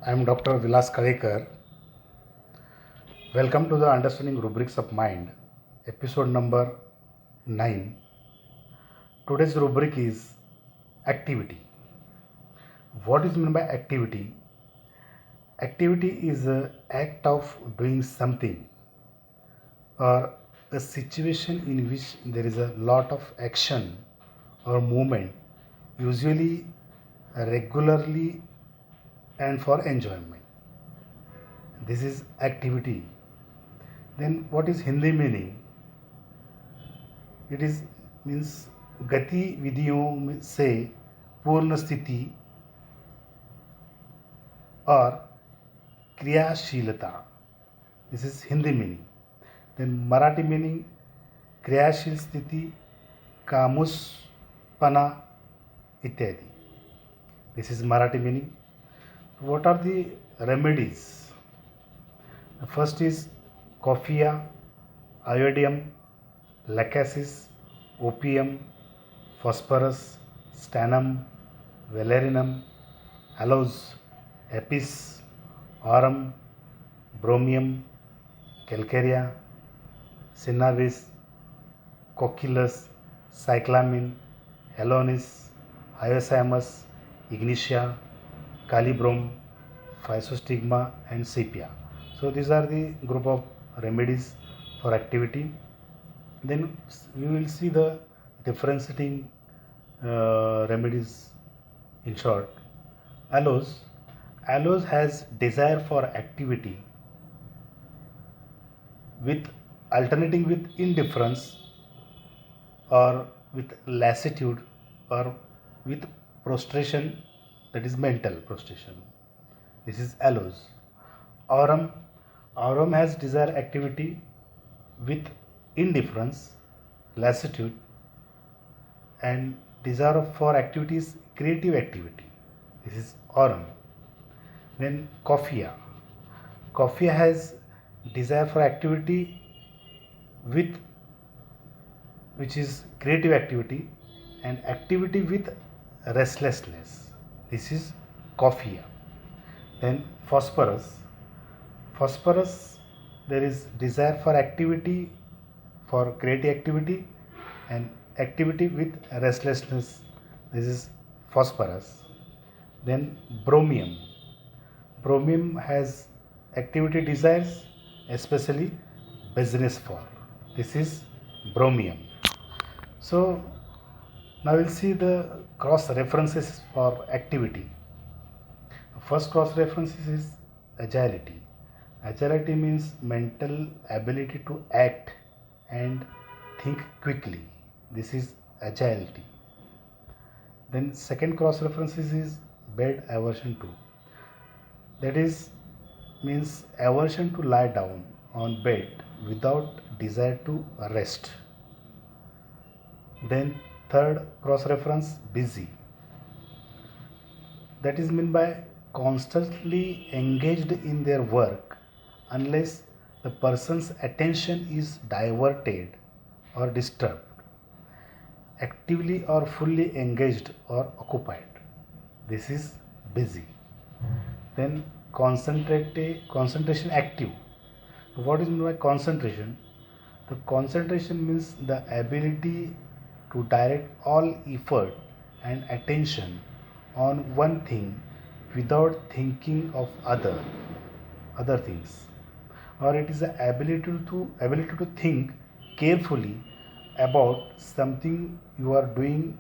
I am Dr. Vilas Kalekar. Welcome to the Understanding Rubrics of Mind, episode number 9. Today's rubric is activity. What is meant by activity? Activity is an act of doing something or a situation in which there is a lot of action or movement, usually regularly and for enjoyment. This is activity. Then what is Hindi meaning? It is means गतिविधियों से पूर्ण स्थिति और क्रियाशीलता. This is Hindi meaning. Then Marathi meaning क्रियाशील स्थिति, कामुसपना इत्यादि. This is Marathi meaning. What are the remedies? First is coffea, iodium, lachesis, opium, phosphorus, stannum, valerinum, aloes, apis, aurum, bromium, calcarea, cinnavis, cocculus, cyclamin, halonis, hyoscyamus, ignitia, calibrom, physostigma and sepia. So these are the group of remedies for activity. Then we will see the differentiating remedies in short. Aloes has desire for activity with alternating with indifference or with lassitude or with prostration, that is mental prostration. This is aloes. Aurum has desire activity with indifference, lassitude and desire for activities, creative activity. This is aurum. Then coffea has desire for activity with which is creative activity and activity with restlessness. This is coffea. Then phosphorus, there is desire for activity, for creative activity and activity with restlessness. This is phosphorus. Then bromium has activity desires, especially business for. This is bromium. So now we'll see the cross references for activity. First cross references is agility. Agility means mental ability to act and think quickly. This is agility. Then second cross references is bed aversion to. That is means aversion to lie down on bed without desire to rest. Then third cross reference, busy. That is meant by constantly engaged in their work unless the person's attention is diverted or disturbed. Actively or fully engaged or occupied. This is busy. Then concentration active. What is meant by concentration? The concentration means the ability to direct all effort and attention on one thing without thinking of other things. Or it is the ability to think carefully about something you are doing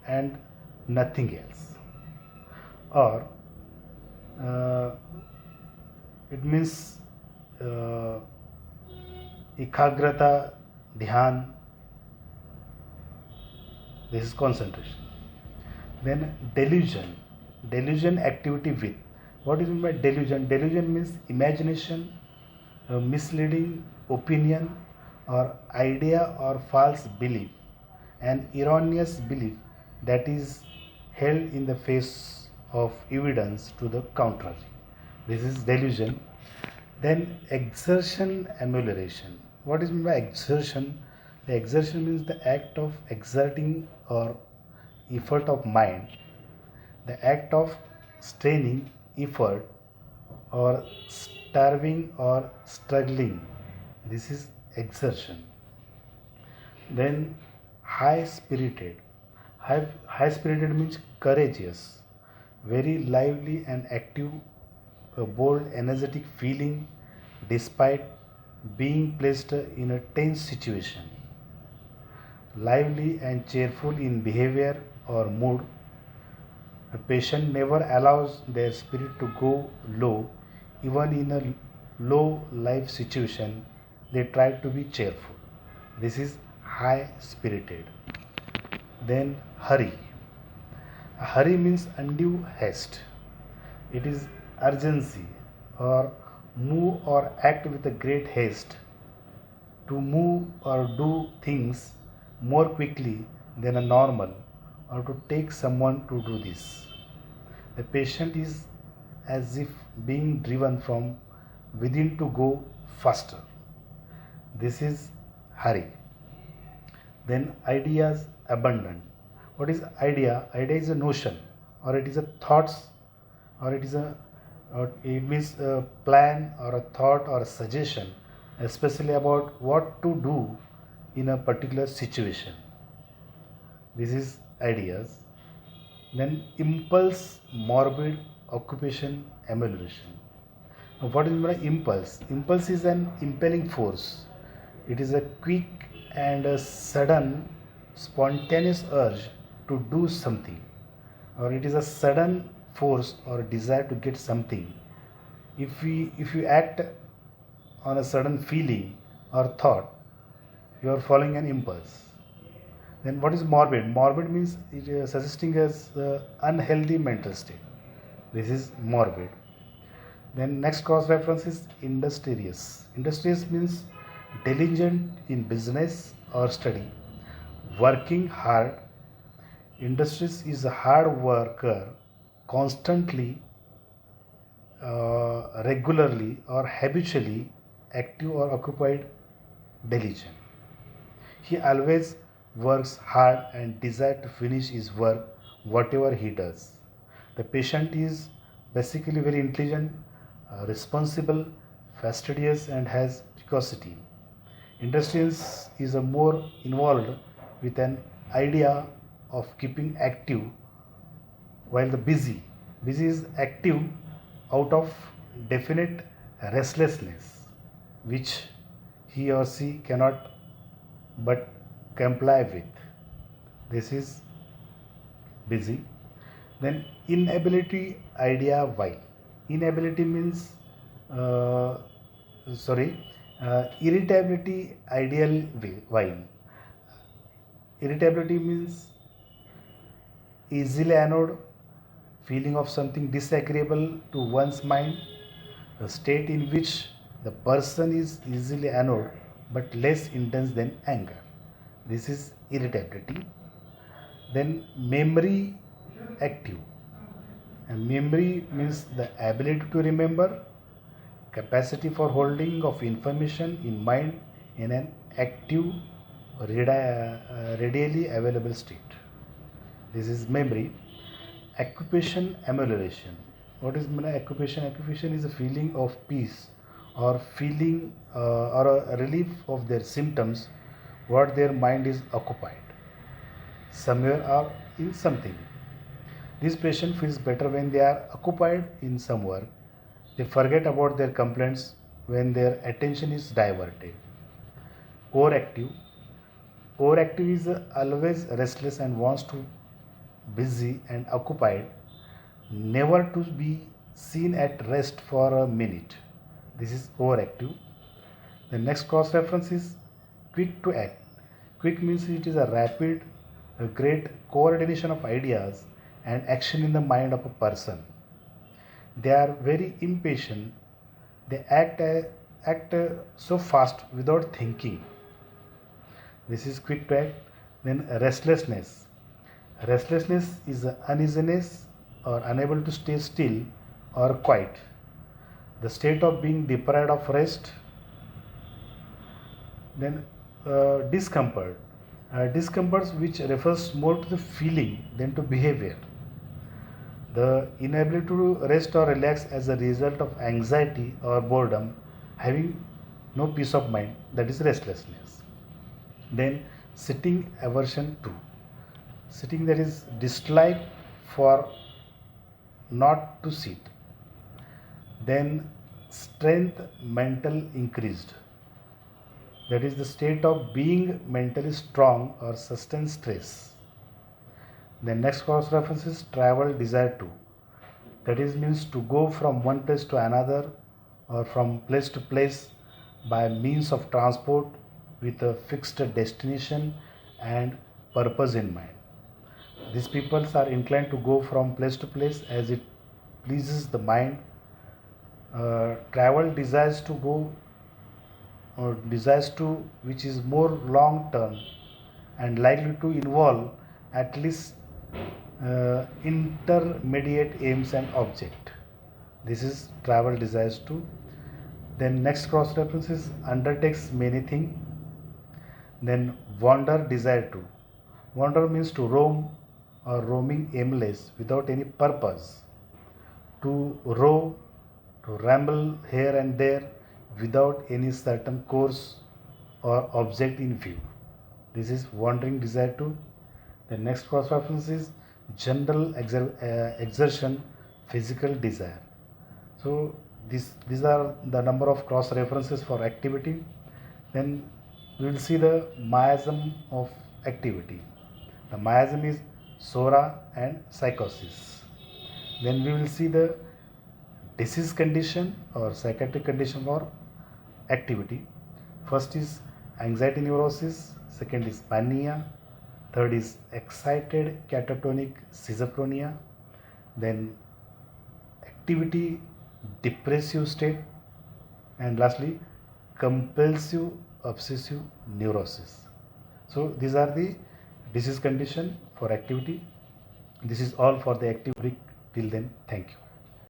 and nothing else. Or it means ekagrata, dhyan. This is concentration. Then delusion activity with. What is meant by delusion? Delusion means imagination, misleading opinion or idea or false belief, an erroneous belief that is held in the face of evidence to the contrary. This is delusion. Then exertion amelioration. What is meant by exertion? The exertion means the act of exerting or effort of mind, the act of straining effort or starving or struggling. This is exertion. Then high spirited. High spirited means courageous, very lively and active, a bold, energetic feeling despite being placed in a tense situation. Lively and cheerful in behavior or mood. A patient never allows their spirit to go low, even in a low life situation. They try to be cheerful. This is high spirited. Then hurry. Hurry means undue haste. It is urgency or move or act with a great haste to move or do things more quickly than a normal or to take someone to do this. The patient is as if being driven from within to go faster. This is hurry. Then ideas abundant. What is idea? Idea is a notion or it is a thoughts or it is a or it means a plan or a thought or a suggestion, especially about what to do in a particular situation. This is ideas. Then impulse, morbid, occupation, emulation. Now, what is my impulse? Impulse is an impelling force. It is a quick and a sudden, spontaneous urge to do something, or it is a sudden force or desire to get something. If you act on a sudden feeling or thought, you are following an impulse. Then what is morbid? Morbid means it is suggesting as unhealthy mental state. This is morbid. Then next cross reference is industrious. Industrious means diligent in business or study, working hard. Industrious is a hard worker, constantly, regularly or habitually active or occupied, diligent. He always works hard and desires to finish his work, whatever he does. The patient is basically very intelligent, responsible, fastidious, and has precocity. Industrious is a more involved with an idea of keeping active, while the busy is active out of definite restlessness, which he or she cannot but comply with. This is busy. Then inability idea why. Inability means sorry irritability ideal while. Irritability means easily annoyed, feeling of something disagreeable to one's mind, a state in which the person is easily annoyed but less intense than anger. This is irritability. Then memory active. And memory means the ability to remember, capacity for holding of information in mind in an active, readily available state. This is memory. Occupation, amelioration. What is occupation? Occupation is a feeling of peace or feeling or a relief of their symptoms, what their mind is occupied somewhere or in something. This patient feels better when they are occupied in some work. They forget about their complaints when their attention is diverted. Overactive. Overactive is always restless and wants to busy and occupied, never to be seen at rest for a minute. This is overactive. The next cross reference is quick to act. Quick means it is a rapid, a great coordination of ideas and action in the mind of a person. They are very impatient. They act so fast without thinking. This is quick to act. Then restlessness. Restlessness is uneasiness or unable to stay still or quiet. The state of being deprived of rest. Then discomfort. Discomfort which refers more to the feeling than to behavior. The inability to rest or relax as a result of anxiety or boredom, having no peace of mind, that is restlessness. Then sitting aversion to. Sitting, that is dislike for not to sit. Then strength mental increased, that is the state of being mentally strong or sustain stress. The next cross reference is travel desire to, that is means to go from one place to another or from place to place by means of transport with a fixed destination and purpose in mind. These peoples are inclined to go from place to place as it pleases the mind. Travel desires to go or desires to which is more long term and likely to involve at least intermediate aims and object. This is travel desires to. Then next cross reference is undertakes many things. Then wander desire to. Wander means to roam or roaming aimless without any purpose. To roam, to ramble here and there without any certain course or object in view. This is wandering desire to. The next cross reference is general exertion, physical desire. So these are the number of cross references for activity. Then we will see the miasm of activity. The miasm is sora and psychosis. Then we will see the disease condition or psychiatric condition for activity. First is anxiety neurosis, second is mania, third is excited catatonic schizophrenia, then activity depressive state, and lastly compulsive obsessive neurosis. So these are the disease condition for activity. This is all for the active week. Till then, thank you.